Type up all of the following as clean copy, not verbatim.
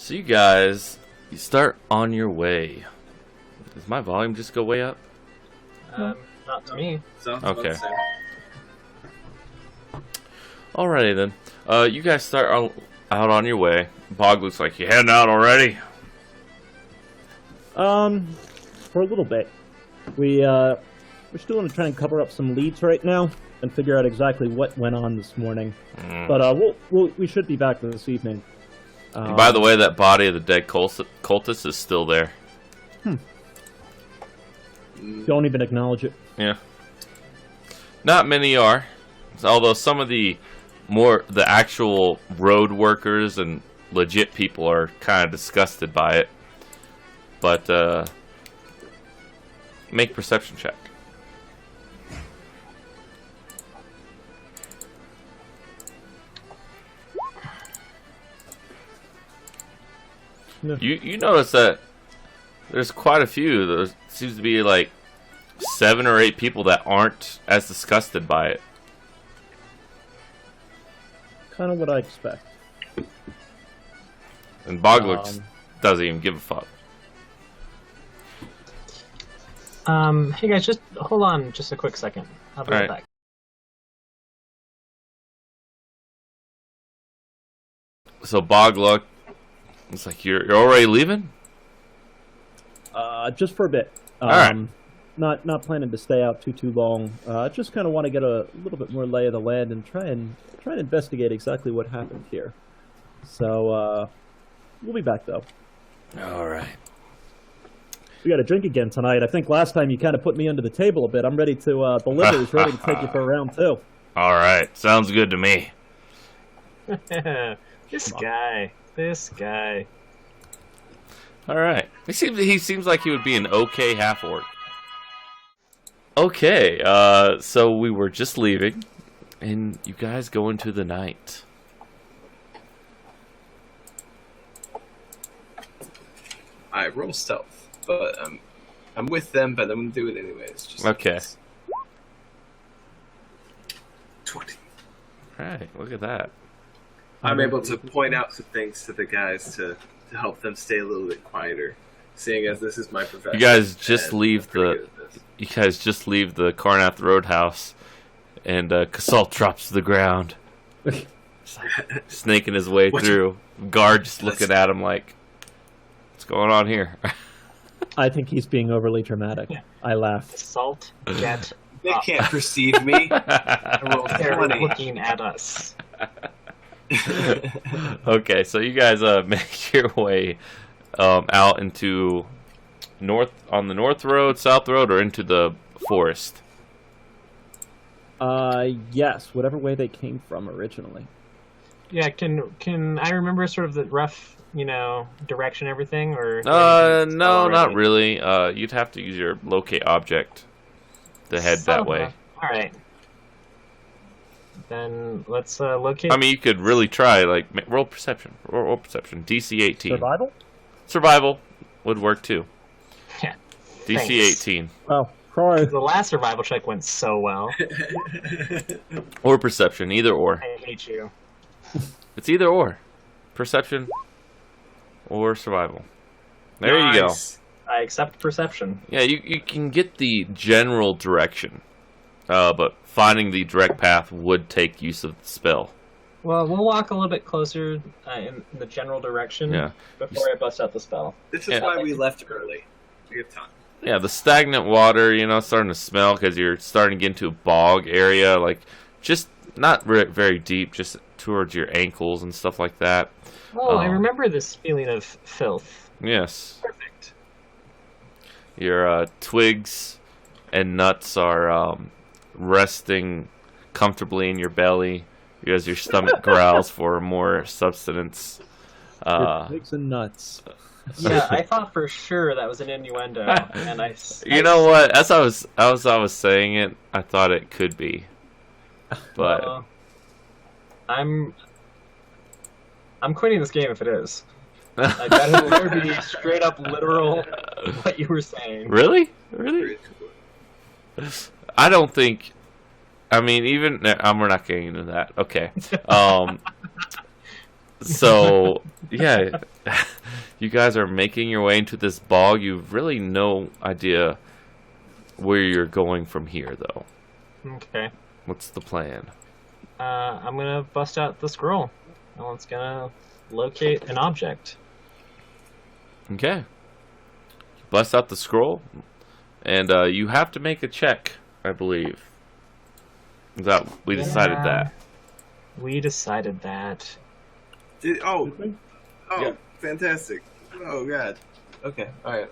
So you guys, you start on your way. Does my volume just go way up? Not to me. Sounds Okay. about the Alrighty then. You guys start out on your way. Bog looks like you heading out already. For a little bit. We're still gonna try and cover up some leads right now and figure out exactly what went on this morning. But we should be back this evening. And by the way, that body of the dead cultist is still there. Don't even acknowledge it. Yeah. Not many are. Although some of the actual road workers and legit people are kind of disgusted by it. But, make perception check. Yeah. You notice that there's quite a few. There seems to be like 7 or 8 people that aren't as disgusted by it. Kind of what I expect. And Bog doesn't even give a fuck. Hey guys, just hold on just a quick second. I'll be right back. So Bog looked. It's like you're already leaving. Just for a bit. All right. Not planning to stay out too long. Just kind of want to get a little bit more lay of the land and try and investigate exactly what happened here. So we'll be back though. All right. We got to drink again tonight. I think last time you kind of put me under the table a bit. I'm ready to. The liver is ready to take you for a round too. All right, sounds good to me. This guy. All right. He seems like he would be an okay half orc. Okay, so we were just leaving, and you guys go into the night. I roll stealth, but I'm with them, but I'm gonna do it anyways. Just Okay. 20. All right, look at that. I'm able to point out some things to the guys to help them stay a little bit quieter, seeing as this is my profession. You guys just and leave I'm pretty the. good at this. You guys just leave the Carnath Roadhouse, and Casalt drops to the ground, just like snaking his way through. Guard just looking at him like, "What's going on here?" I think he's being overly dramatic. I laugh. Salt, get They up. can't perceive me. I rolled They're 20. looking at us. Okay, so you guys make your way out into on the north road, south road, or into the forest. Yes, whatever way they came from originally. Yeah, can I remember sort of the rough, direction, everything, or? No, not really. You'd have to use your locate object to head that way. All right. Then let's locate. I mean, you could really try, like, roll perception. Roll perception. DC 18. Survival? Survival would work too. Yeah. DC Thanks. 18. Oh, sorry. The last survival check went so well. Or perception, either or. I hate you. It's either or. Perception or survival. There you go. Nice. I accept perception. Yeah, you can get the general direction. But finding the direct path would take use of the spell. Well, we'll walk a little bit closer in the general direction before I bust out the spell. This is why we left early. We have time. Yeah, the stagnant water, starting to smell because you're starting to get into a bog area, like just not very deep, just towards your ankles and stuff like that. Oh, I remember this feeling of filth. Yes. Perfect. Your twigs and nuts are resting comfortably in your belly as your stomach growls for more substance. Twigs and nuts. Yeah, I thought for sure that was an innuendo, and I. You know what? As I was saying it, I thought it could be, but I'm quitting this game if it is. Like, that would be straight up literal what you were saying. Really? I don't think. I mean, even we're not getting into that. Okay. So, yeah, you guys are making your way into this bog. You've really no idea where you're going from here, though. Okay. What's the plan? I'm gonna bust out the scroll. Well, it's gonna locate an object. Okay. Bust out the scroll, and you have to make a check, I believe. We decided that. We decided that. Oh, Yeah. fantastic. Oh, God. Okay, alright.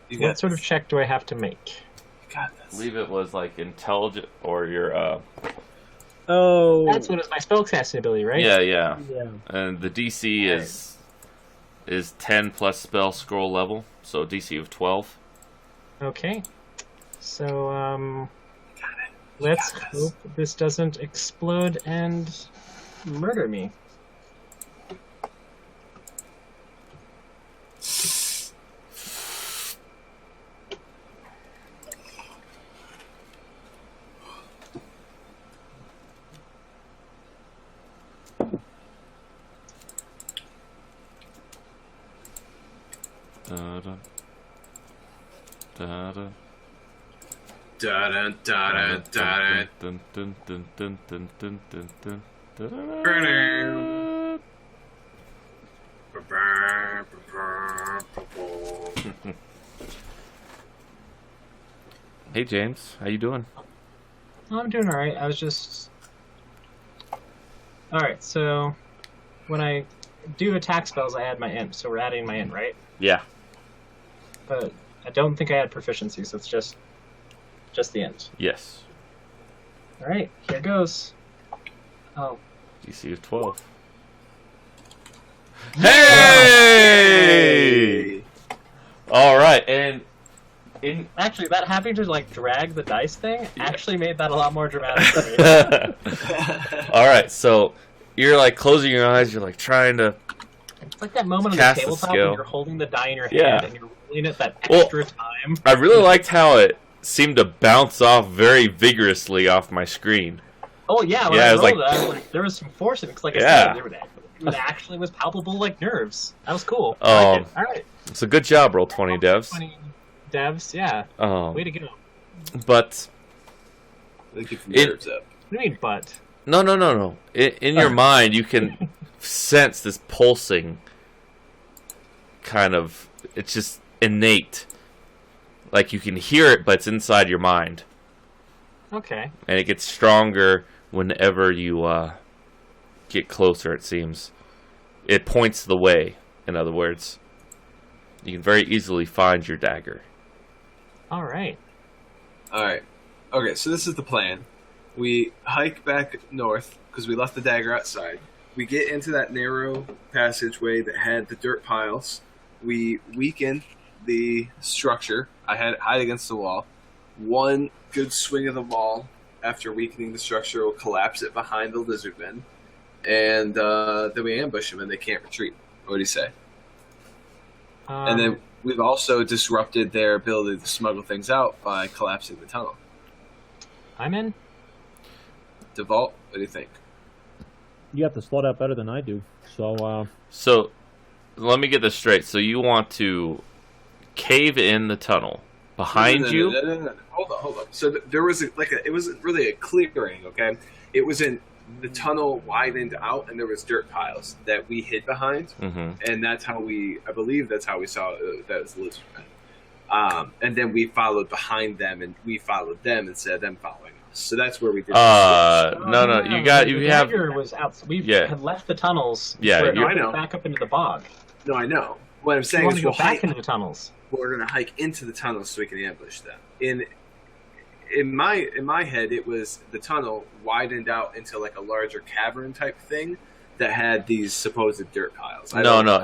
You What got sort of this. check do I have to make? You got I this. believe it was like intelligent or your Oh, That's what it's my spellcasting ability, right? yeah. yeah. And the DC is 10 plus spell scroll level, so DC of 12. Okay. So, Got it. let's got this. hope this doesn't explode and murder me. Da-da. Da-da. Da-da, da-da, da-da. Dun, dun, dun, dun, dun, dun, dun, dun. Da-da. Ba-da. Ba-ba, ba-ba, ba-ba. Hey James, how you doing? I'm doing alright. I was just... Alright, so when I do attack spells, I add my int, so we're adding my int, right? Yeah. But I don't think I had proficiency, so it's just the int. Yes. Alright, here goes. Oh, DC of 12. Hey! All right, and in actually, that having to like drag the dice thing actually made that a lot more dramatic for me. all right, so you're like closing your eyes. You're like trying to. It's like that moment on the Cast the tabletop skill. when you're holding the die in your hand Yeah. and you're rolling it that Well, extra time. I really liked how it seemed to bounce off very vigorously off my screen. Oh yeah, when Yeah, I it was rolled like- it, I was like, there was some force in it. 'Cause like I Yeah. said, it actually was palpable like nerves. That was cool. I like it. All right, So good job, roll 20 devs. 20 devs, yeah. Way to go. What But They keep the It- nerves up. do you mean butt? no. In your mind, you can sense this pulsing. Kind of, it's just innate. Like you can hear it, but it's inside your mind. Okay. And it gets stronger whenever you get closer, it seems. It points the way, in other words. You can very easily find your dagger. All right. Alright. Okay, so this is the plan. We hike back north, because we left the dagger outside. We get into that narrow passageway that had the dirt piles. We weaken the structure. I had it hide against the wall. One good swing of the wall after weakening the structure will collapse it behind the lizard men. And then we ambush them and they can't retreat. What do you say? And then we've also disrupted their ability to smuggle things out by collapsing the tunnel. I'm in. DeVault, what do you think? You have to slot out better than I do. So, So, let me get this straight. So you want to cave in the tunnel behind you? No. Hold on. So there was it wasn't really a clearing, okay? It was in the tunnel widened out, and there was dirt piles that we hid behind, Mm-hmm. and I believe that's how we saw that was the lizard men. And then we followed behind them, and we followed them instead of them following us. So that's where we did. No. You the have. dagger was out. We Yeah. had left the tunnels. Yeah, We're you- I know. back up into the bog. No, I know. What I'm We saying want is to go we'll back hike. into the tunnels. We're gonna hike into the tunnel so we can ambush them. In my head, it was the tunnel widened out into like a larger cavern type thing that had these supposed dirt piles. No.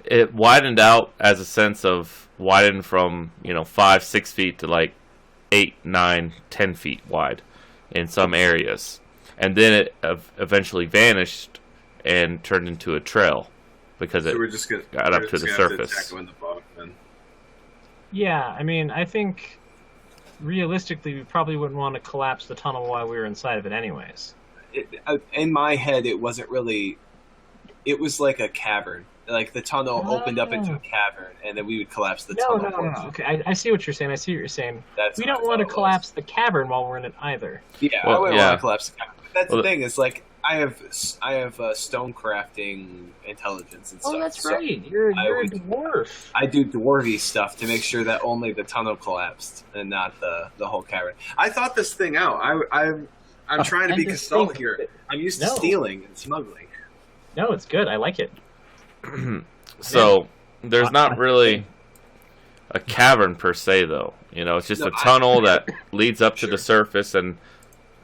It widened out as a sense of widened from 5-6 feet to like 8, 9, 10 feet wide in some areas, and then it eventually vanished and turned into a trail because So it we're just gonna got we're up to just the gonna have surface. attack them in the bog, then. Yeah, I mean, I think realistically, we probably wouldn't want to collapse the tunnel while we were inside of it, anyways. In my head, it wasn't really it was like a cavern. Like the tunnel opened up into a cavern, and then we would collapse the No, tunnel. no, no, no. Okay, I see what you're saying. I see what you're saying. That's We what I don't want to thought it collapse the cavern while we're in it either. Yeah, Well, I wouldn't yeah. want to collapse the cavern. But that's Well, the thing is like I have stone crafting intelligence and stuff. Oh, that's so right. You're I a would- dwarf. I do dwarvy stuff to make sure that only the tunnel collapsed and not the whole cavern. I thought this thing out. I'm trying to be And this Castell thing- here. I'm used to No. stealing and smuggling. No, it's good. I like it. So there's not really a cavern per se, though. You know, it's just No, a tunnel that leads up to Sure. the surface, and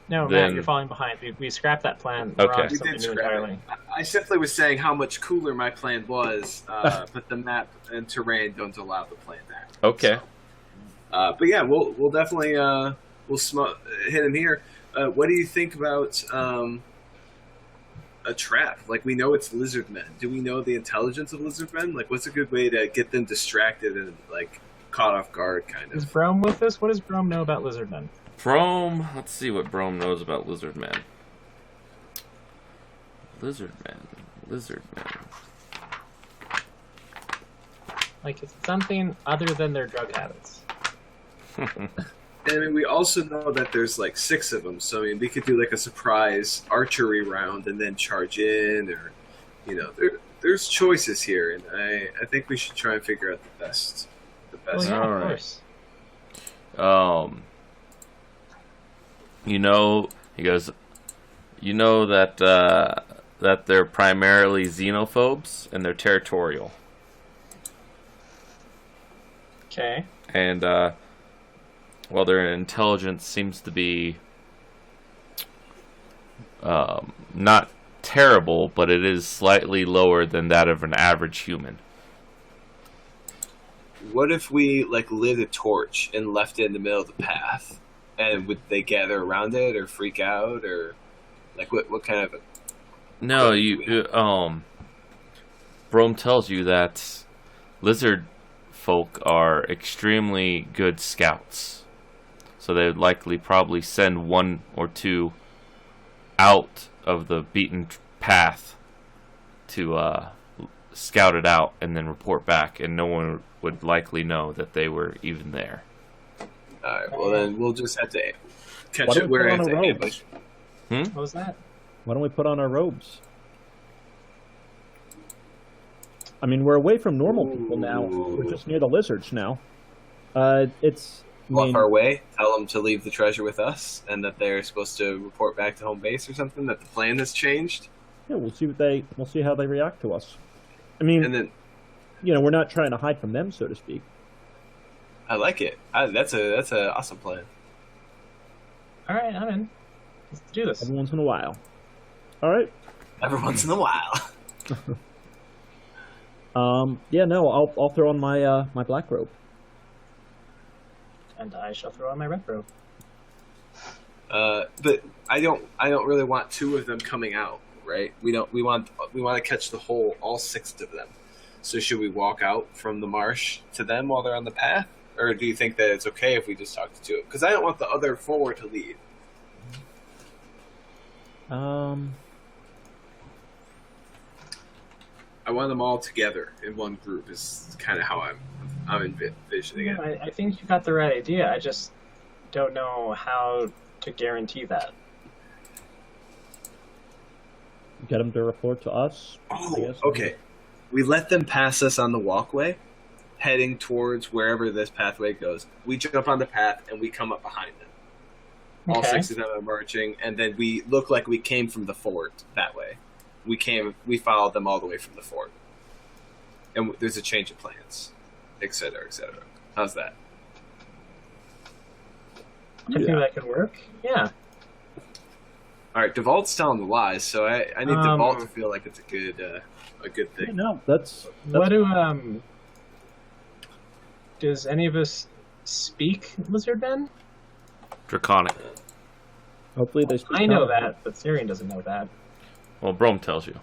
No, Then- Matt, you're falling behind. We scrapped that plan. We're Okay. on We something did new scrap it. entirely. I simply was saying how much cooler my plan was, but the map and terrain don't allow the plan to happen. okay. So, but yeah, we'll definitely hit him here. What do you think about a trap? Like, we know it's lizard men. Do we know the intelligence of lizard men? Like, what's a good way to get them distracted and like caught off guard, kind Is of? Brome with us? What does Brome know about lizardmen? Brome, let's see what Brome knows about lizard men. Lizard men. Like, it's something other than their drug habits. And I mean, we also know that there's like 6 of them, so I mean, we could do like a surprise archery round and then charge in, or you know, there's choices here, and I think we should try and figure out the best. Well, yeah, All of right. course. You know, he goes, you know that that they're primarily xenophobes and they're territorial. Okay. And while their intelligence seems to be not terrible, but it is slightly lower than that of an average human. What if we like lit a torch and left it in the middle of the path, and would they gather around it or freak out, or like what kind of? No, Brome tells you that lizard folk are extremely good scouts. So they would likely probably send 1 or 2 out of the beaten path to scout it out and then report back, and no one would likely know that they were even there. All right, well then we'll just have to catch Why don't it we where put on it's our an robes? ambush. What was that? Why don't we put on our robes? I mean, we're away from normal people now. We're just near the lizards now. It's. I Off mean, our way, tell them to leave the treasure with us, and that they're supposed to report back to home base or something. That the plan has changed, yeah, we'll see how they react to us. I mean, and then you know, we're not trying to hide from them, so to speak. I like it. That's a awesome plan. All right, I'm in. Let's do this. Every once in a while. All right. Every once in a while. Yeah, no, I'll throw on my my black robe. And I shall throw on my red robe. But I don't really want 2 of them coming out, right? We want to catch all 6 of them. So should we walk out from the marsh to them while they're on the path, or do you think that it's okay if we just talk to 2? Because I don't want the other 4 to leave. I want them all together in one group. Is kind of how I'm envisioning it. I think you got the right idea. I just don't know how to guarantee that. Get them to report to us. I Oh, guess. okay. We let them pass us on the walkway, heading towards wherever this pathway goes. We jump on the path and we come up behind them. All Okay. 6 of them are marching, and then we look like we came from the fort that way. We followed them all the way from the fort. And there's a change of plans, etc., etc. How's that? I think that could work. Yeah. All right, Devault's telling the lies, so I need Devault to feel like it's a good Yeah, thing. no, that's What do does any of us speak lizardmen? Draconic. hopefully they. Speak I know up. that, but Syrian doesn't know that. Well, Brome tells you.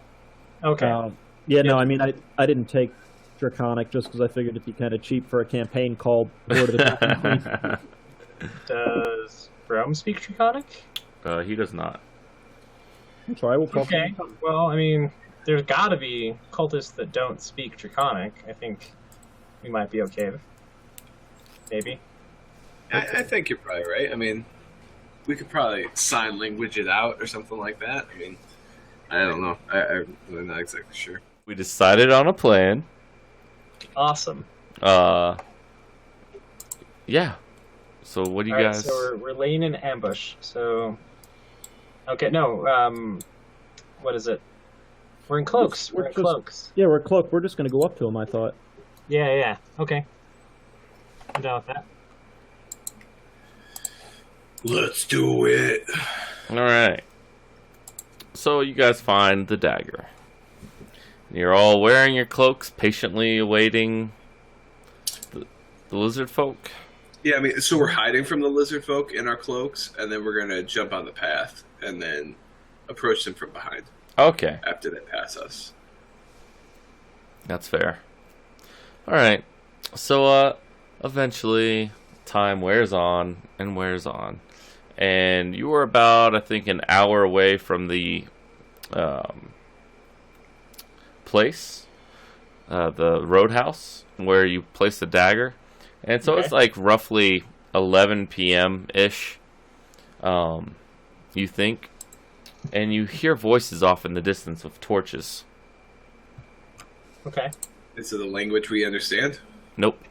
Okay. Yeah, no, I mean, I didn't take Draconic just because I figured it'd be kind of cheap for a campaign called Hoard of the Dragon Fleet. Does Brome speak Draconic? He does not. I'm sorry, we'll talk. Okay. Well, I mean, there's got to be cultists that don't speak Draconic. I think we might be okay. Maybe. I think you're probably right. I mean, we could probably sign language it out or something like that. I mean, I don't know. I'm not exactly sure. We decided on a plan. Awesome. Yeah. So what do you All right, guys? so we're laying in ambush. So, okay, no. What is it? We're in cloaks. We're in cloaks. Yeah, we're cloaked. We're just gonna go up to him. I thought. Yeah. Okay. I'm down with that. Let's do it. All right. So you guys find the dagger. You're all wearing your cloaks, patiently awaiting the lizard folk. Yeah, I mean, so we're hiding from the lizard folk in our cloaks, and then we're gonna jump on the path and then approach them from behind Okay, after they pass us. that's fair. All right. So eventually time wears on and wears on. And you were about, I think, an hour away from the place, the roadhouse, where you placed the dagger. And so it's like roughly 11 p.m.-ish, you think. And you hear voices off in the distance with torches. Okay. Is it a language we understand? Nope.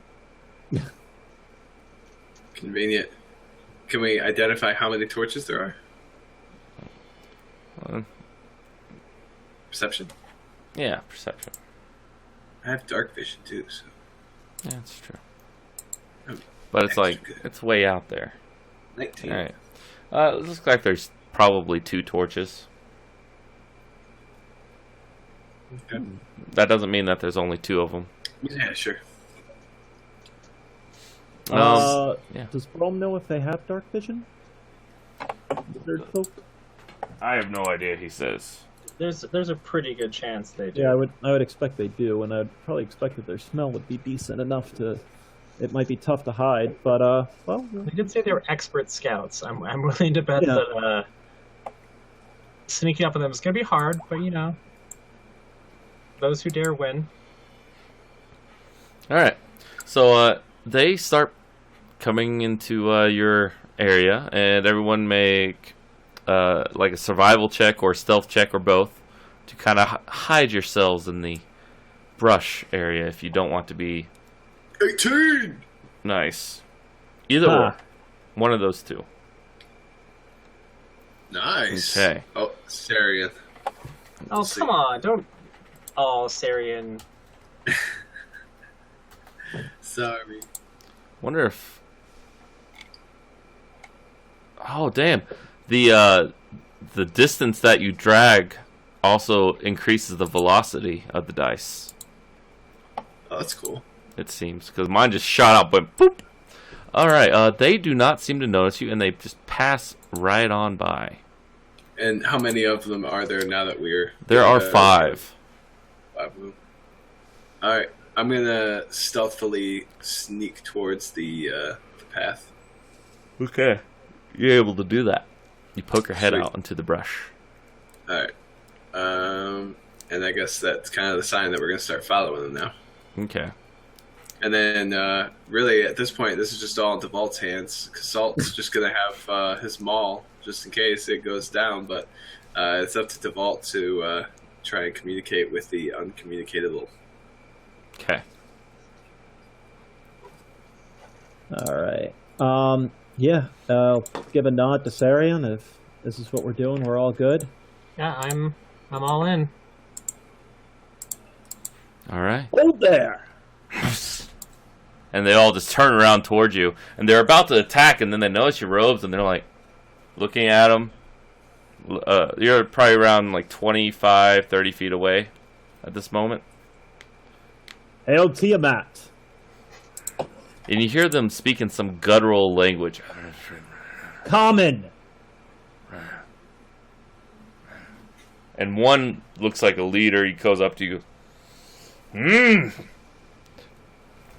Convenient. Can we identify how many torches there are? Perception? Yeah, perception. I have dark vision too, so. Yeah, that's true. Oh, But it's like, extra good. it's way out there. 19. Alright. It looks like there's probably 2 torches. Okay. That doesn't mean that there's only 2 of them. Yeah, sure. Yeah. Does Brom know if they have dark vision? Lizard folk? I have no idea, he says. There's a pretty good chance they do. Yeah, I would expect they do, and I'd probably expect that their smell would be decent enough to. It might be tough to hide, but well. They did say they were expert scouts. I'm willing to bet that sneaking up on them is gonna be hard, but you know, those who dare win. Alright. So, they start coming into your area, and everyone make like a survival check or stealth check or both to kind of hide yourselves in the brush area if you don't want to be 18! nice. Either or. One of those two. Nice. Okay. Oh, Sarian. Oh, come on, don't. Oh, Sarian. Sorry. Wonder if. Oh damn! The distance that you drag also increases the velocity of the dice. Oh, that's cool. It seems, because mine just shot up, went boop. All right. They do not seem to notice you, and they just pass right on by. And how many of them are there now that we're... There are 5. 5 of them. Alright, I'm gonna stealthily sneak towards the path. Okay. You're able to do that. You poke your head Sweet. out into the brush. Alright. And I guess that's kind of the sign that we're gonna start following them now. Okay. And then, really, at this point, this is just all in DeVault's hands. Because Salt's just going to have his maul, just in case it goes down. But it's up to DeVault to try and communicate with the uncommunicatable. Okay. All right. Yeah. I'll give a nod to Sarian if this is what we're doing. We're all good. Yeah, I'm all in. All right. Hold there. And they all just turn around towards you, and they're about to attack, and then they notice your robes, and they're like looking at them. You're probably around like 25, 30 feet away at this moment, Hail Tiamat. and you hear them speaking some guttural language. Common. And one looks like a leader. He goes up to you,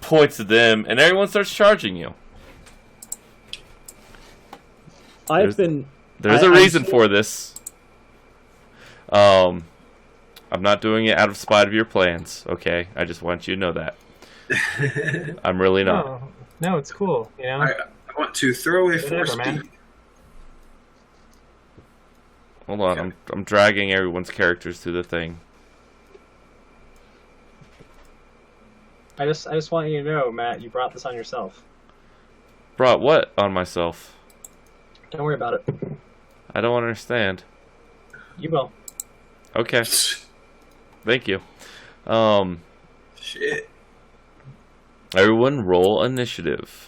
points to them, and everyone starts charging you. There's There's a reason for this. I'm not doing it out of spite of your plans, okay? I just want you to know that. I'm really not. No, it's cool. You know. I want to throw away Whatever, 4 man. speed. Hold on, Okay. I'm dragging everyone's characters to the thing. I just want you to know, Matt, you brought this on yourself. Brought what on myself? Don't worry about it. I don't understand. You will. Okay, thank you. Shit. Everyone roll initiative.